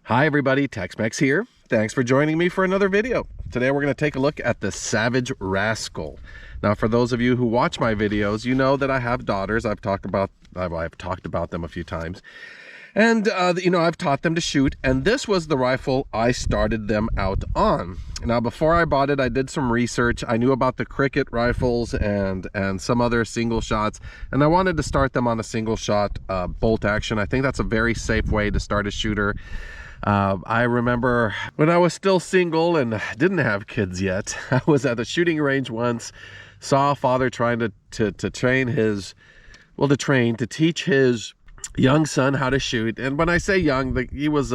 Hi everybody, Tex-Mex here. Thanks for joining me for another video. Today we're going to take a look at the Savage Rascal. Now for those of you who watch my videos, you know that I have daughters. I've talked about them a few times. And, I've taught them to shoot, and this was the rifle I started them out on. Now, before I bought it, I did some research. I knew about the Cricket rifles and some other single shots, and I wanted to start them on a single shot bolt action. I think that's a very safe way to start a shooter. I remember when I was still single and didn't have kids yet, I was at a shooting range once, saw a father trying to teach his young son how to shoot. And when I say young, he was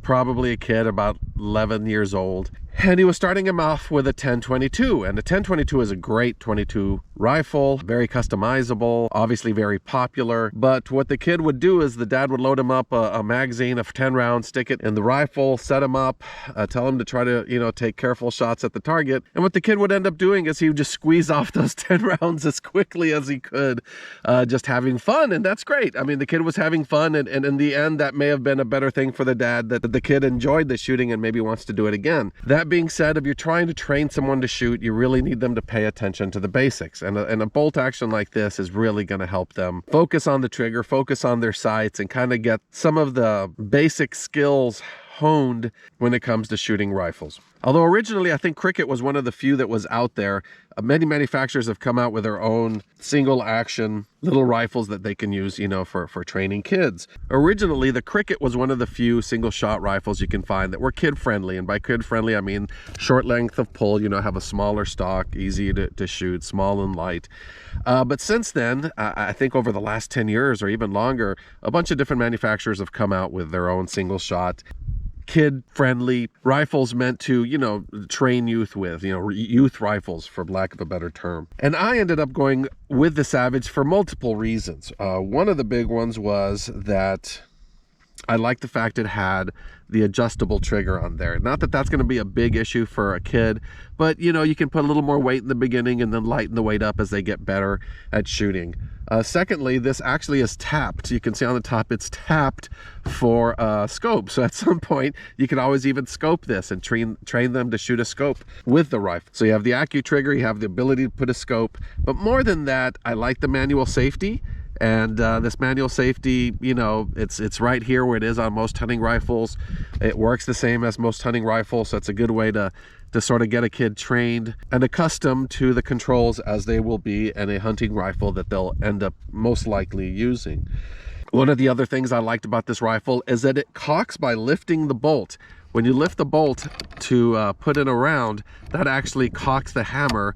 probably a kid about 11 years old, and he was starting him off with a 1022, and the 1022 is a great 22 rifle, very customizable, obviously very popular. But what the kid would do is the dad would load him up a magazine of 10 rounds, stick it in the rifle, set him up, tell him to try to take careful shots at the target. And what the kid would end up doing is he would just squeeze off those 10 rounds as quickly as he could, just having fun. And that's great. I mean, the kid was having fun, and in the end that may have been a better thing for the dad, that the kid enjoyed the shooting and maybe wants to do it again. That being said, if you're trying to train someone to shoot, you really need them to pay attention to the basics, and a bolt action like this is really going to help them focus on the trigger, focus on their sights, and kind of get some of the basic skills honed when it comes to shooting rifles. Although originally I think Cricket was one of the few that was out there. Many manufacturers have come out with their own single action little rifles that they can use, for training kids. Originally, the Cricket was one of the few single shot rifles you can find that were kid friendly. And by kid friendly, I mean short length of pull, have a smaller stock, easy to shoot, small and light. But since then, I think over the last 10 years or even longer, a bunch of different manufacturers have come out with their own single shot kid-friendly rifles meant to, train youth with, youth rifles, for lack of a better term. And I ended up going with the Savage for multiple reasons. One of the big ones was that I like the fact it had the adjustable trigger on there. Not that that's going to be a big issue for a kid, but you can put a little more weight in the beginning and then lighten the weight up as they get better at shooting. Secondly, this actually is tapped. You can see on the top it's tapped for scope. So at some point you can always even scope this and train them to shoot a scope with the rifle. So you have the Accu trigger, you have the ability to put a scope, but more than that, I like the manual safety. And this manual safety, it's right here where it is on most hunting rifles. It works the same as most hunting rifles, so it's a good way to sort of get a kid trained and accustomed to the controls as they will be in a hunting rifle that they'll end up most likely using. One of the other things I liked about this rifle is that it cocks by lifting the bolt. When you lift the bolt to put in a round, that actually cocks the hammer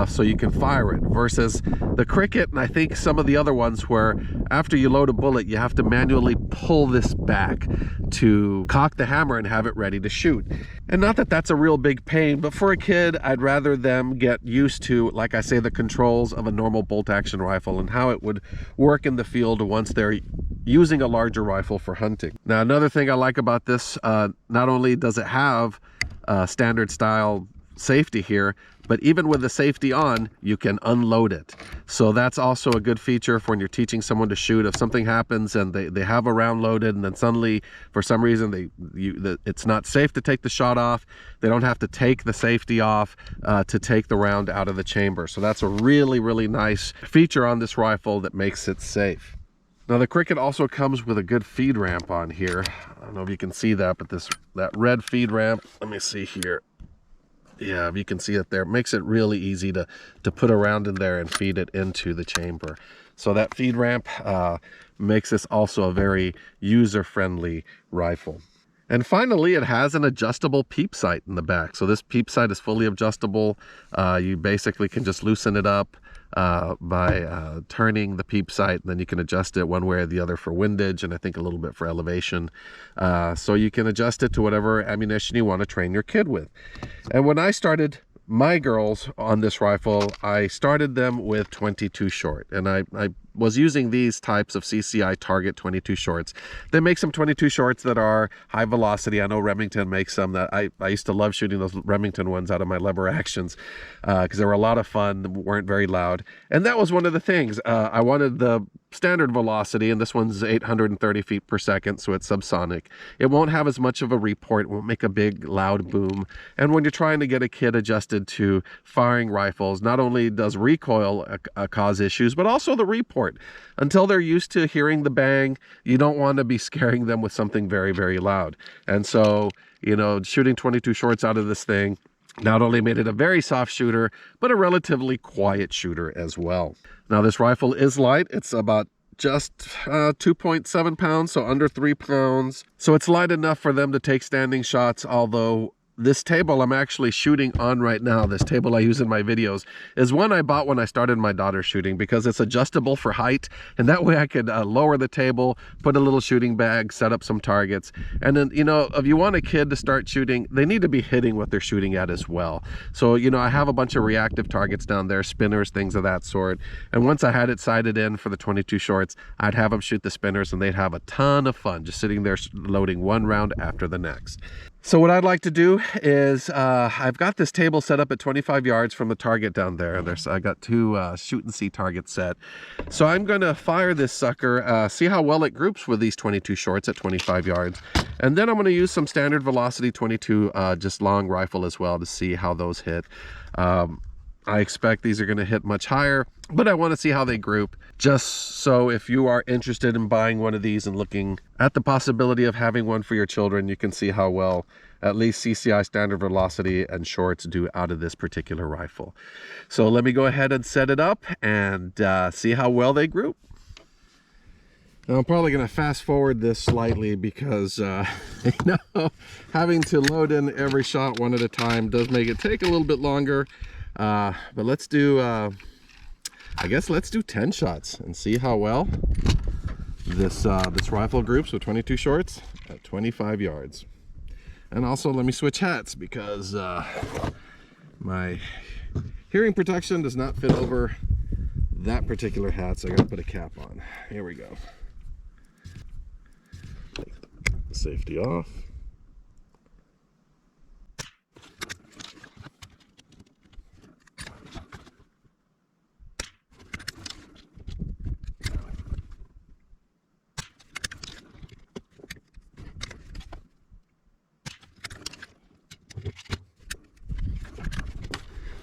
so you can fire it, versus the Cricket and I think some of the other ones where after you load a bullet, you have to manually pull this back to cock the hammer and have it ready to shoot. And not that that's a real big pain, but for a kid, I'd rather them get used to, like I say, the controls of a normal bolt action rifle and how it would work in the field once they're using a larger rifle for hunting. Now, another thing I like about this, not only does it have standard style safety here, but even with the safety on, you can unload it. So that's also a good feature for when you're teaching someone to shoot. If something happens and they have a round loaded and then suddenly for some reason it's not safe to take the shot off, they don't have to take the safety off to take the round out of the chamber. So that's a really, really nice feature on this rifle that makes it safe. Now the Cricket also comes with a good feed ramp on here. I don't know if you can see that, but that red feed ramp, let me see here. Yeah, if you can see it there, it makes it really easy to put a round in there and feed it into the chamber. So that feed ramp makes this also a very user-friendly rifle. And finally, it has an adjustable peep sight in the back. So this peep sight is fully adjustable. You basically can just loosen it up by turning the peep sight, and then you can adjust it one way or the other for windage and I think a little bit for elevation. So you can adjust it to whatever ammunition you want to train your kid with. And when I started my girls on this rifle, I started them with 22 short, and I was using these types of CCI Target 22 shorts. They make some 22 shorts that are high velocity. I know Remington makes some that I used to love shooting those Remington ones out of my lever actions because they were a lot of fun, weren't very loud. And that was one of the things. I wanted the standard velocity, and this one's 830 feet per second, so it's subsonic. It won't have as much of a report, it won't make a big loud boom. And when you're trying to get a kid adjusted to firing rifles, not only does recoil cause issues, but also the report. Until they're used to hearing the bang, you don't want to be scaring them with something very, very loud. And so, you know, shooting 22 shorts out of this thing not only made it a very soft shooter, but a relatively quiet shooter as well. Now, this rifle is light. It's about just 2.7 pounds, so under 3 pounds. So it's light enough for them to take standing shots, although this table I'm actually shooting on right now, this table I use in my videos, is one I bought when I started my daughter shooting because it's adjustable for height, and that way I could lower the table, put a little shooting bag, set up some targets. And then, you know, if you want a kid to start shooting, they need to be hitting what they're shooting at as well. So, you know, I have a bunch of reactive targets down there, spinners, things of that sort. And once I had it sighted in for the 22 shorts, I'd have them shoot the spinners and they'd have a ton of fun just sitting there loading one round after the next. So what I'd like to do is, I've got this table set up at 25 yards from the target down there. I got two shoot and see targets set. So I'm going to fire this sucker, see how well it groups with these 22 shorts at 25 yards. And then I'm going to use some standard velocity 22 just long rifle as well to see how those hit. I expect these are going to hit much higher, but I want to see how they group, just so if you are interested in buying one of these and looking at the possibility of having one for your children, you can see how well at least CCI standard velocity and shorts do out of this particular rifle. So let me go ahead and set it up and see how well they group. Now I'm probably going to fast forward this slightly because you know, having to load in every shot one at a time does make it take a little bit longer. But let's do, I guess let's do 10 shots and see how well this rifle groups with 22 shorts at 25 yards. And also let me switch hats because my hearing protection does not fit over that particular hat, so I gotta put a cap on. Here we go. Safety off.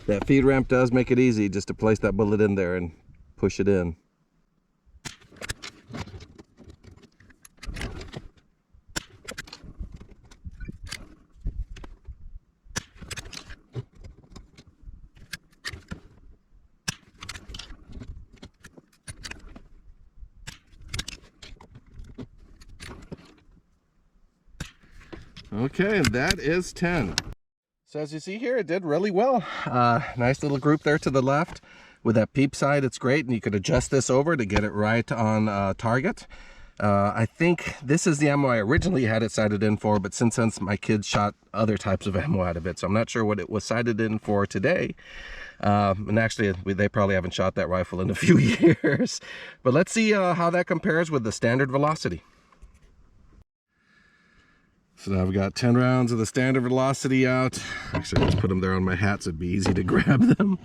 That feed ramp does make it easy just to place that bullet in there and push it in. Okay, and that is 10. So as you see here, it did really well. Nice little group there to the left. With that peep sight, it's great, and you could adjust this over to get it right on target. I think this is the ammo I originally had it sighted in for, but since my kids shot other types of ammo out of it, so I'm not sure what it was sighted in for today. And actually, they probably haven't shot that rifle in a few years. But let's see how that compares with the standard velocity. So now I've got 10 rounds of the standard velocity out. Actually, let's put them there on my hat so it'd be easy to grab them.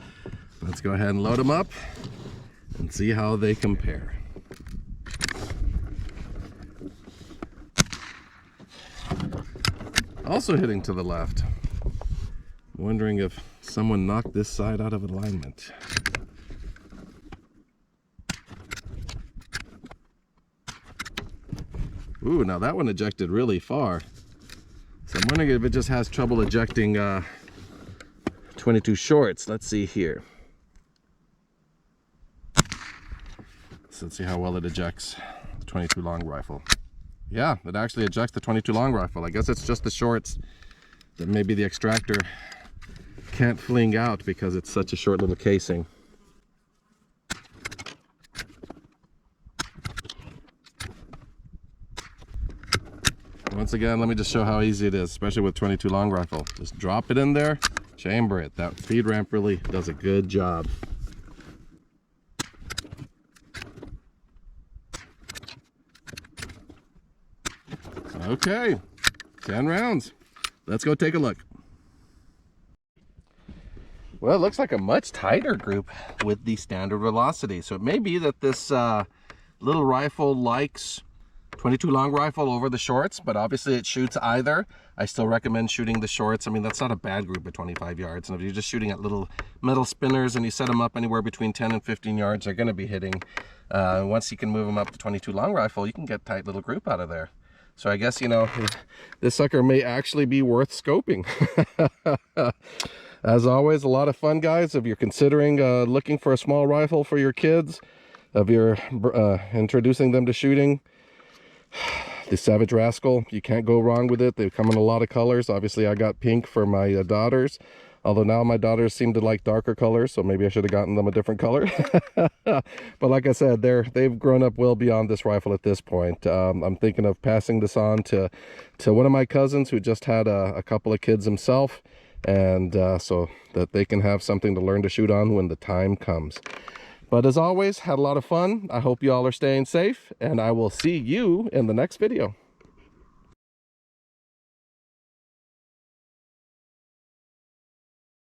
Let's go ahead and load them up and see how they compare. Also hitting to the left. I'm wondering if someone knocked this side out of alignment. Ooh, now that one ejected really far. So I'm wondering if it just has trouble ejecting 22 shorts. Let's see here. So let's see how well it ejects the 22 long rifle. Yeah, it actually ejects the 22 long rifle. I guess it's just the shorts that maybe the extractor can't fling out because it's such a short little casing. Once again, let me just show how easy it is, especially with 22 long rifle. Just drop it in there, chamber it. That feed ramp really does a good job. Okay, 10 rounds. Let's go take a look. Well, it looks like a much tighter group with the standard velocity. So it may be that this little rifle likes 22 long rifle over the shorts, but obviously it shoots either. I still recommend shooting the shorts. I mean, that's not a bad group at 25 yards. And if you're just shooting at little metal spinners and you set them up anywhere between 10 and 15 yards, they're going to be hitting. Once you can move them up to 22 long rifle, you can get a tight little group out of there. So I guess, you know, this sucker may actually be worth scoping. As always, a lot of fun, guys. If you're considering looking for a small rifle for your kids, if you're introducing them to shooting, the Savage Rascal, you can't go wrong with it. They come in a lot of colors. Obviously, I got pink for my daughters, although now my daughters seem to like darker colors, so maybe I should have gotten them a different color. But like I said, they've grown up well beyond this rifle at this point. I'm thinking of passing this on to one of my cousins who just had a couple of kids himself, and so that they can have something to learn to shoot on when the time comes. But as always, had a lot of fun. I hope you all are staying safe, and I will see you in the next video.